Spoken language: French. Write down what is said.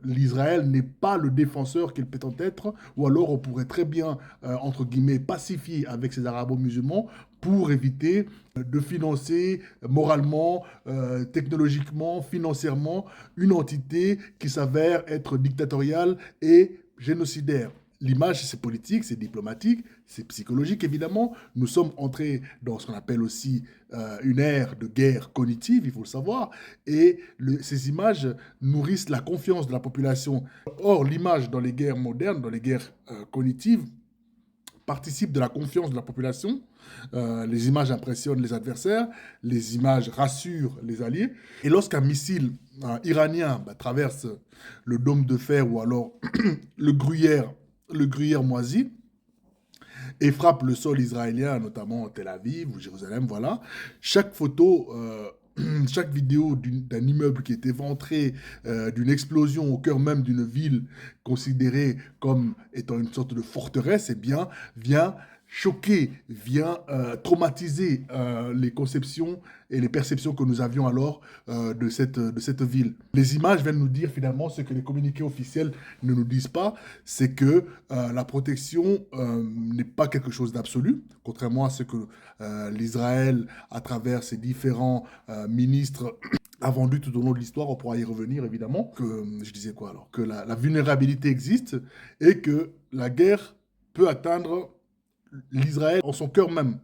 l'Israël n'est pas le défenseur qu'il prétend être, ou alors on pourrait très bien, entre guillemets, pacifier avec ces arabo-musulmans pour éviter de financer moralement, technologiquement, financièrement une entité qui s'avère être dictatoriale et génocidaire. L'image, c'est politique, c'est diplomatique, c'est psychologique, évidemment. Nous sommes entrés dans ce qu'on appelle aussi une ère de guerre cognitive, il faut le savoir, et ces images nourrissent la confiance de la population. Or, l'image dans les guerres modernes, dans les guerres cognitives, participe de la confiance de la population. Les images impressionnent les adversaires, les images rassurent les alliés. Et lorsqu'un missile iranien traverse le dôme de fer ou alors le gruyère moisi et frappe le sol israélien, notamment Tel Aviv ou Jérusalem, voilà, chaque photo chaque vidéo d'un immeuble qui est éventré, d'une explosion au cœur même d'une ville considérée comme étant une sorte de forteresse, eh bien, vient choquer, vient traumatiser les conceptions et les perceptions que nous avions alors de cette ville. Les images viennent nous dire finalement ce que les communiqués officiels ne nous disent pas, c'est que la protection n'est pas quelque chose d'absolu, contrairement à ce que l'Israël, à travers ses différents ministres, a vendu tout au long de l'histoire. On pourra y revenir évidemment. Que, je disais quoi alors? Que la vulnérabilité existe et que la guerre peut atteindre l'Israël en son cœur même.